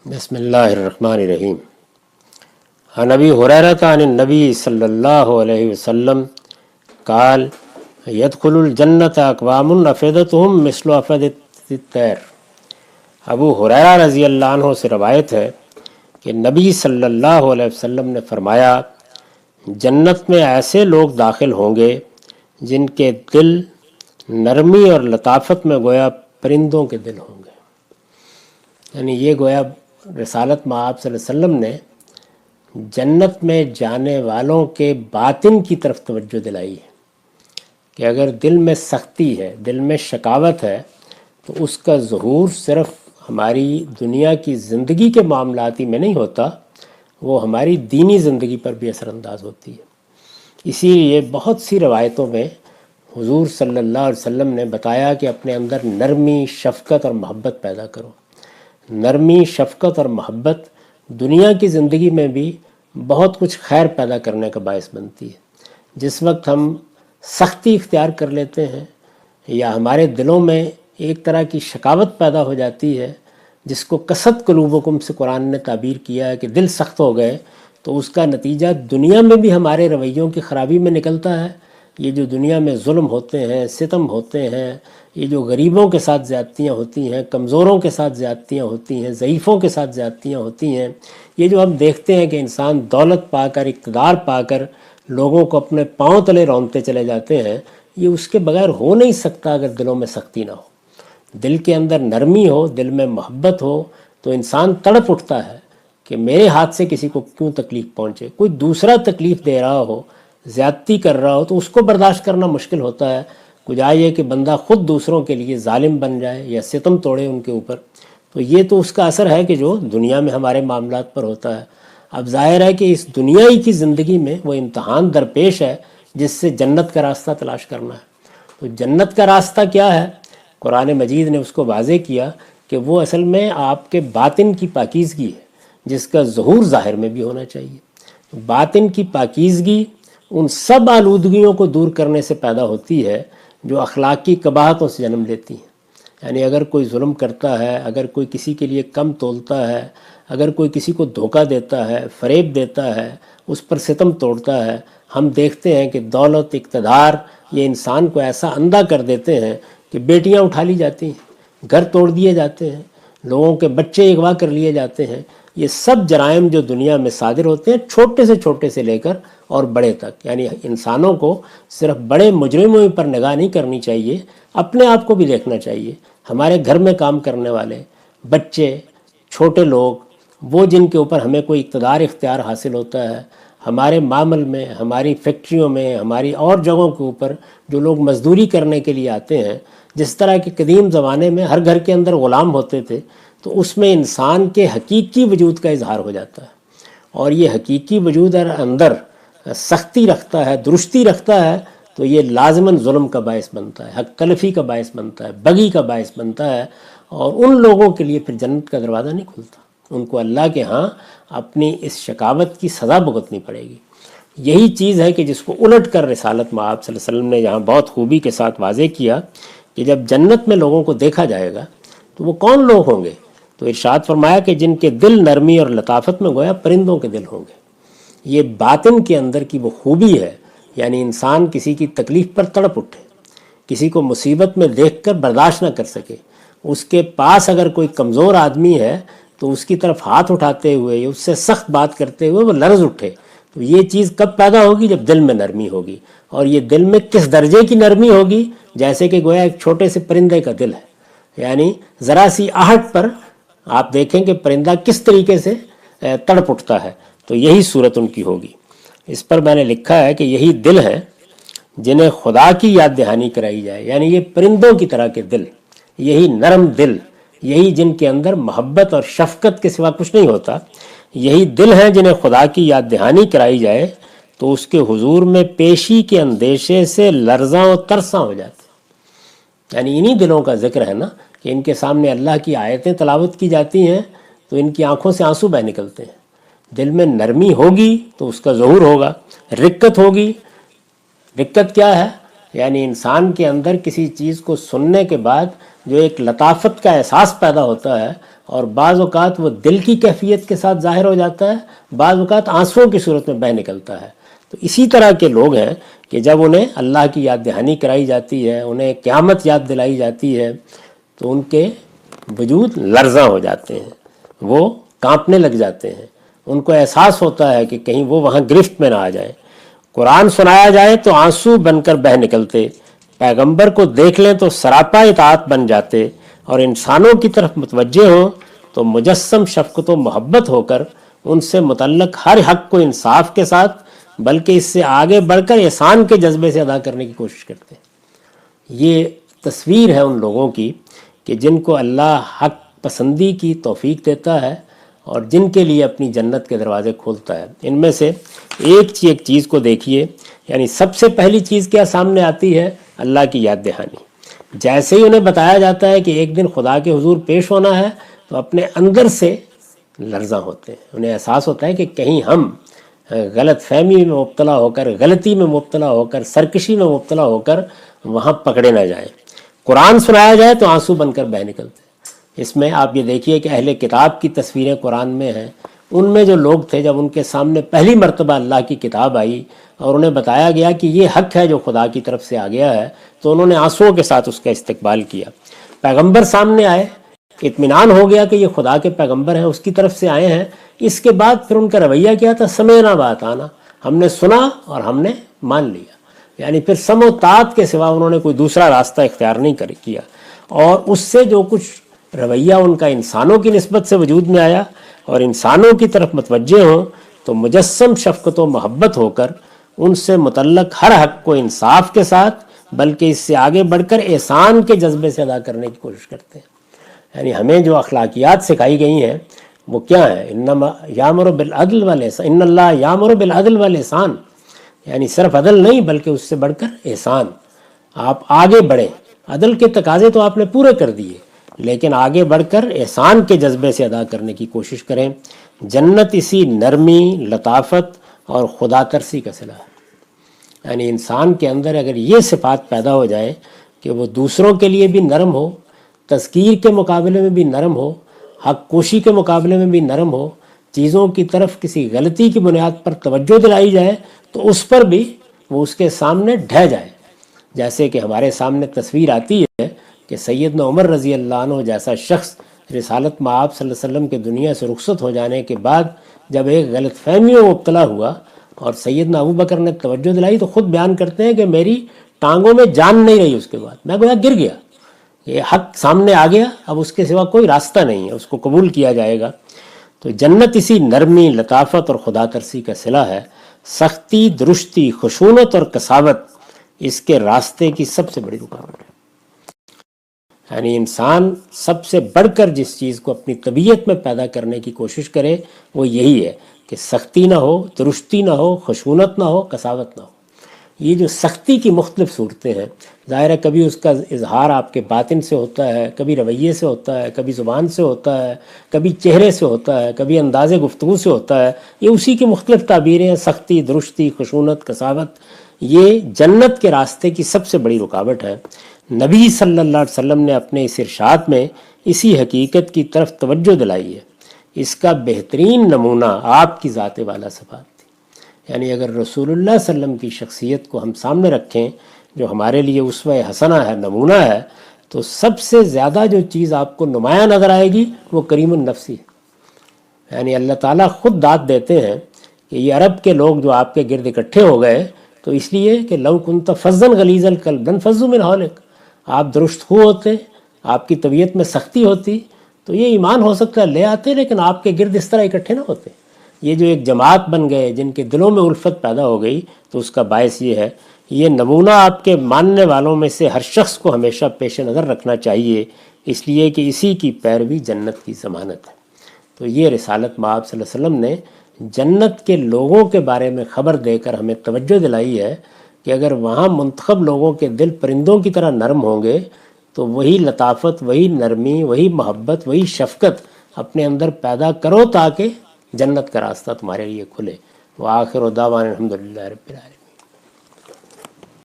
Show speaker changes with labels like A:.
A: بسم اللہ الرحمن الرحیم۔ عن ابی ہریرہ عن النبی صلی اللہ علیہ وسلم قال يدخل الجنت اقوام افئدتهم مثل افئدۃ الطیر۔ ابو ہریرہ رضی اللہ عنہ سے روایت ہے کہ نبی صلی اللہ علیہ وسلم نے فرمایا، جنت میں ایسے لوگ داخل ہوں گے جن کے دل نرمی اور لطافت میں گویا پرندوں کے دل ہوں گے۔ یعنی یہ گویا رسالت مآب صلی اللہ علیہ وسلم نے جنت میں جانے والوں کے باطن کی طرف توجہ دلائی ہے کہ اگر دل میں سختی ہے، دل میں شقاوت ہے، تو اس کا ظہور صرف ہماری دنیا کی زندگی کے معاملاتی میں نہیں ہوتا، وہ ہماری دینی زندگی پر بھی اثر انداز ہوتی ہے۔ اسی لیے بہت سی روایتوں میں حضور صلی اللہ علیہ وسلم نے بتایا کہ اپنے اندر نرمی، شفقت اور محبت پیدا کرو۔ نرمی، شفقت اور محبت دنیا کی زندگی میں بھی بہت کچھ خیر پیدا کرنے کا باعث بنتی ہے۔ جس وقت ہم سختی اختیار کر لیتے ہیں یا ہمارے دلوں میں ایک طرح کی شقاوت پیدا ہو جاتی ہے، جس کو قسط قلوبکم سے قرآن نے تعبیر کیا ہے کہ دل سخت ہو گئے، تو اس کا نتیجہ دنیا میں بھی ہمارے رویوں کی خرابی میں نکلتا ہے۔ یہ جو دنیا میں ظلم ہوتے ہیں، ستم ہوتے ہیں، یہ جو غریبوں کے ساتھ زیادتیاں ہوتی ہیں، کمزوروں کے ساتھ زیادتیاں ہوتی ہیں، ضعیفوں کے ساتھ زیادتیاں ہوتی ہیں، یہ جو ہم دیکھتے ہیں کہ انسان دولت پا کر، اقتدار پا کر لوگوں کو اپنے پاؤں تلے رونتے چلے جاتے ہیں، یہ اس کے بغیر ہو نہیں سکتا اگر دلوں میں سختی نہ ہو۔ دل کے اندر نرمی ہو، دل میں محبت ہو، تو انسان تڑپ اٹھتا ہے کہ میرے ہاتھ سے کسی کو کیوں تکلیف پہنچے۔ کوئی دوسرا تکلیف دے رہا ہو، زیادتی کر رہا ہو، تو اس کو برداشت کرنا مشکل ہوتا ہے، کجائے یہ کہ بندہ خود دوسروں کے لیے ظالم بن جائے یا ستم توڑے ان کے اوپر۔ تو یہ تو اس کا اثر ہے کہ جو دنیا میں ہمارے معاملات پر ہوتا ہے۔ اب ظاہر ہے کہ اس دنیا ہی کی زندگی میں وہ امتحان درپیش ہے جس سے جنت کا راستہ تلاش کرنا ہے۔ تو جنت کا راستہ کیا ہے؟ قرآن مجید نے اس کو واضح کیا کہ وہ اصل میں آپ کے باطن کی پاکیزگی ہے، جس کا ظہور ظاہر میں بھی ہونا چاہیے۔ باطن کی پاکیزگی ان سب آلودگیوں کو دور کرنے سے پیدا ہوتی ہے جو اخلاقی قباحتوں سے جنم لیتی ہیں۔ یعنی اگر کوئی ظلم کرتا ہے، اگر کوئی کسی کے لیے کم تولتا ہے، اگر کوئی کسی کو دھوکہ دیتا ہے، فریب دیتا ہے، اس پر ستم توڑتا ہے، ہم دیکھتے ہیں کہ دولت، اقتدار یہ انسان کو ایسا اندھا کر دیتے ہیں کہ بیٹیاں اٹھا لی جاتی ہیں، گھر توڑ دیے جاتے ہیں، لوگوں کے بچے اغوا کر لیے جاتے ہیں۔ یہ سب جرائم جو دنیا میں صادر ہوتے ہیں، چھوٹے سے لے کر اور بڑے تک، یعنی انسانوں کو صرف بڑے مجرموں پر نگاہ نہیں کرنی چاہیے، اپنے آپ کو بھی دیکھنا چاہیے۔ ہمارے گھر میں کام کرنے والے بچے، چھوٹے لوگ، وہ جن کے اوپر ہمیں کوئی اقتدار اختیار حاصل ہوتا ہے، ہمارے معمل میں، ہماری فیکٹریوں میں، ہماری اور جگہوں کے اوپر جو لوگ مزدوری کرنے کے لیے آتے ہیں، جس طرح کہ قدیم زمانے میں ہر گھر کے اندر غلام ہوتے تھے، تو اس میں انسان کے حقیقی وجود کا اظہار ہو جاتا ہے۔ اور یہ حقیقی وجود اندر سختی رکھتا ہے، درستی رکھتا ہے، تو یہ لازماً ظلم کا باعث بنتا ہے، حق تلفی کا باعث بنتا ہے، بغی کا باعث بنتا ہے، اور ان لوگوں کے لیے پھر جنت کا دروازہ نہیں کھلتا۔ ان کو اللہ کے ہاں اپنی اس شقاوت کی سزا بھگتنی پڑے گی۔ یہی چیز ہے کہ جس کو الٹ کر رسالت مآب صلی اللہ علیہ وسلم نے یہاں بہت خوبی کے ساتھ واضح کیا کہ جب جنت میں لوگوں کو دیکھا جائے گا تو وہ کون لوگ ہوں گے؟ تو ارشاد فرمایا کہ جن کے دل نرمی اور لطافت میں گویا پرندوں کے دل ہوں گے۔ یہ باطن کے اندر کی وہ خوبی ہے، یعنی انسان کسی کی تکلیف پر تڑپ اٹھے، کسی کو مصیبت میں دیکھ کر برداشت نہ کر سکے، اس کے پاس اگر کوئی کمزور آدمی ہے تو اس کی طرف ہاتھ اٹھاتے ہوئے یا اس سے سخت بات کرتے ہوئے وہ لرز اٹھے۔ تو یہ چیز کب پیدا ہوگی؟ جب دل میں نرمی ہوگی۔ اور یہ دل میں کس درجے کی نرمی ہوگی؟ جیسے کہ گویا ایک چھوٹے سے پرندے کا دل ہے، یعنی ذرا سی آہٹ پر آپ دیکھیں کہ پرندہ کس طریقے سے تڑپ اٹھتا ہے، تو یہی صورت ان کی ہوگی۔ اس پر میں نے لکھا ہے کہ یہی دل ہے جنہیں خدا کی یاد دہانی کرائی جائے، یعنی یہ پرندوں کی طرح کے دل، یہی نرم دل، یہی جن کے اندر محبت اور شفقت کے سوا کچھ نہیں ہوتا، یہی دل ہیں جنہیں خدا کی یاد دہانی کرائی جائے تو اس کے حضور میں پیشی کے اندیشے سے لرزاں و ترساں ہو جاتے۔ یعنی انہی دلوں کا ذکر ہے نا کہ ان کے سامنے اللہ کی آیتیں تلاوت کی جاتی ہیں تو ان کی آنکھوں سے آنسو بہہ نکلتے ہیں۔ دل میں نرمی ہوگی تو اس کا ظہور ہوگا، رقت ہوگی۔ رقت کیا ہے؟ یعنی انسان کے اندر کسی چیز کو سننے کے بعد جو ایک لطافت کا احساس پیدا ہوتا ہے، اور بعض اوقات وہ دل کی کیفیت کے ساتھ ظاہر ہو جاتا ہے، بعض اوقات آنسوؤں کی صورت میں بہہ نکلتا ہے۔ تو اسی طرح کے لوگ ہیں کہ جب انہیں اللہ کی یاد دہانی کرائی جاتی ہے، انہیں قیامت یاد دلائی جاتی ہے، تو ان کے وجود لرزاں ہو جاتے ہیں، وہ کانپنے لگ جاتے ہیں، ان کو احساس ہوتا ہے کہ کہیں وہ وہاں گرفت میں نہ آ جائیں۔ قرآن سنایا جائے تو آنسو بن کر بہہ نکلتے، پیغمبر کو دیکھ لیں تو سراپا اطاعت بن جاتے، اور انسانوں کی طرف متوجہ ہوں تو مجسم شفقت و محبت ہو کر ان سے متعلق ہر حق کو انصاف کے ساتھ بلکہ اس سے آگے بڑھ کر احسان کے جذبے سے ادا کرنے کی کوشش کرتے ہیں۔ یہ تصویر ہے ان لوگوں کی کہ جن کو اللہ حق پسندی کی توفیق دیتا ہے اور جن کے لیے اپنی جنت کے دروازے کھولتا ہے۔ ان میں سے ایک چیز کو دیکھیے، یعنی سب سے پہلی چیز کیا سامنے آتی ہے؟ اللہ کی یاد دہانی۔ جیسے ہی انہیں بتایا جاتا ہے کہ ایک دن خدا کے حضور پیش ہونا ہے تو اپنے اندر سے لرزاں ہوتے ہیں، انہیں احساس ہوتا ہے کہ کہیں ہم غلط فہمی میں مبتلا ہو کر، غلطی میں مبتلا ہو کر، سرکشی میں مبتلا ہو کر وہاں پکڑے نہ جائیں۔ قرآن سنایا جائے تو آنسو بن کر بہہ نکلتے ہیں۔ اس میں آپ یہ دیکھیے کہ اہل کتاب کی تصویریں قرآن میں ہیں۔ ان میں جو لوگ تھے جب ان کے سامنے پہلی مرتبہ اللہ کی کتاب آئی اور انہیں بتایا گیا کہ یہ حق ہے جو خدا کی طرف سے آ گیا ہے، تو انہوں نے آنسوؤں کے ساتھ اس کا استقبال کیا۔ پیغمبر سامنے آئے، اطمینان ہو گیا کہ یہ خدا کے پیغمبر ہیں، اس کی طرف سے آئے ہیں۔ اس کے بعد پھر ان کا رویہ کیا تھا؟ سمعنا وأطعنا، ہم نے سنا اور ہم نے مان لیا، یعنی پھر سمع و طاعت کے سوا انہوں نے کوئی دوسرا راستہ اختیار نہیں کیا۔ اور اس سے جو کچھ رویہ ان کا انسانوں کی نسبت سے وجود میں آیا اور انسانوں کی طرف متوجہ ہوں تو مجسم شفقت و محبت ہو کر ان سے متعلق ہر حق کو انصاف کے ساتھ بلکہ اس سے آگے بڑھ کر احسان کے جذبے سے ادا کرنے کی کوشش کرتے ہیں۔ یعنی ہمیں جو اخلاقیات سکھائی گئی ہیں وہ کیا ہے؟ انما یامر بالعدل والاحسان، ان اللہ یامر بالعدل والاحسان، یعنی صرف عدل نہیں بلکہ اس سے بڑھ کر احسان۔ آپ آگے بڑھیں، عدل کے تقاضے تو آپ نے پورے کر دیے لیکن آگے بڑھ کر احسان کے جذبے سے ادا کرنے کی کوشش کریں۔ جنت اسی نرمی، لطافت اور خدا ترسی کا صلہ ہے۔ یعنی انسان کے اندر اگر یہ صفات پیدا ہو جائیں کہ وہ دوسروں کے لیے بھی نرم ہو، تذکیر کے مقابلے میں بھی نرم ہو، حق کوشی کے مقابلے میں بھی نرم ہو، چیزوں کی طرف کسی غلطی کی بنیاد پر توجہ دلائی جائے تو اس پر بھی وہ اس کے سامنے ڈھہ جائے۔ جیسے کہ ہمارے سامنے تصویر آتی ہے کہ سیدنا عمر رضی اللہ عنہ جیسا شخص رسالت مآب صلی اللہ علیہ وسلم کے دنیا سے رخصت ہو جانے کے بعد جب ایک غلط فہمی میں مبتلا ہوا اور سیدنا ابو بکر نے توجہ دلائی تو خود بیان کرتے ہیں کہ میری ٹانگوں میں جان نہیں رہی، اس کے بعد میں گویا گر گیا، یہ حق سامنے آ گیا، اب اس کے سوا کوئی راستہ نہیں ہے، اس کو قبول کیا جائے گا۔ تو جنت اسی نرمی، لطافت اور خدا ترسی کا صلہ ہے۔ سختی، درستی، خشونت اور کساوت اس کے راستے کی سب سے بڑی رکاوٹ ہے۔ یعنی انسان سب سے بڑھ کر جس چیز کو اپنی طبیعت میں پیدا کرنے کی کوشش کرے وہ یہی ہے کہ سختی نہ ہو، درستی نہ ہو، خشونت نہ ہو، کساوت نہ ہو۔ یہ جو سختی کی مختلف صورتیں ہیں، ظاہر ہے کبھی اس کا اظہار آپ کے باطن سے ہوتا ہے، کبھی رویے سے ہوتا ہے، کبھی زبان سے ہوتا ہے، کبھی چہرے سے ہوتا ہے، کبھی انداز گفتگو سے ہوتا ہے۔ یہ اسی کی مختلف تعبیریں ہیں، سختی، درستی، خشونت، کساوت۔ یہ جنت کے راستے کی سب سے بڑی رکاوٹ ہے۔ نبی صلی اللہ علیہ وسلم نے اپنے اس ارشاد میں اسی حقیقت کی طرف توجہ دلائی ہے۔ اس کا بہترین نمونہ آپ کی ذات والا صفات تھی۔ یعنی اگر رسول اللہ صلی اللہ علیہ وسلم کی شخصیت کو ہم سامنے رکھیں جو ہمارے لیے اسوہ حسنہ ہے، نمونہ ہے، تو سب سے زیادہ جو چیز آپ کو نمایاں نظر آئے گی وہ کریم النفسی ہے۔ یعنی اللہ تعالیٰ خود داد دیتے ہیں کہ یہ عرب کے لوگ جو آپ کے گرد اکٹھے ہو گئے تو اس لیے کہ لو کنت فظا غلیظ القلب لانفضوا من حولک، آپ درست خو ہوتے، آپ کی طبیعت میں سختی ہوتی تو یہ ایمان ہو سکتا ہے لے آتے، لیکن آپ کے گرد اس طرح اکٹھے نہ ہوتے۔ یہ جو ایک جماعت بن گئے جن کے دلوں میں الفت پیدا ہو گئی تو اس کا باعث یہ ہے۔ یہ نمونہ آپ کے ماننے والوں میں سے ہر شخص کو ہمیشہ پیش نظر رکھنا چاہیے، اس لیے کہ اسی کی پیروی جنت کی ضمانت ہے۔ تو یہ رسالت مآب صلی اللہ علیہ وسلم نے جنت کے لوگوں کے بارے میں خبر دے کر ہمیں توجہ دلائی ہے کہ اگر وہاں منتخب لوگوں کے دل پرندوں کی طرح نرم ہوں گے تو وہی لطافت، وہی نرمی، وہی محبت، وہی شفقت اپنے اندر پیدا کرو تاکہ جنت کا راستہ تمہارے لیے کھلے۔ وآخر دعوانا الحمدللہ رب العالمین۔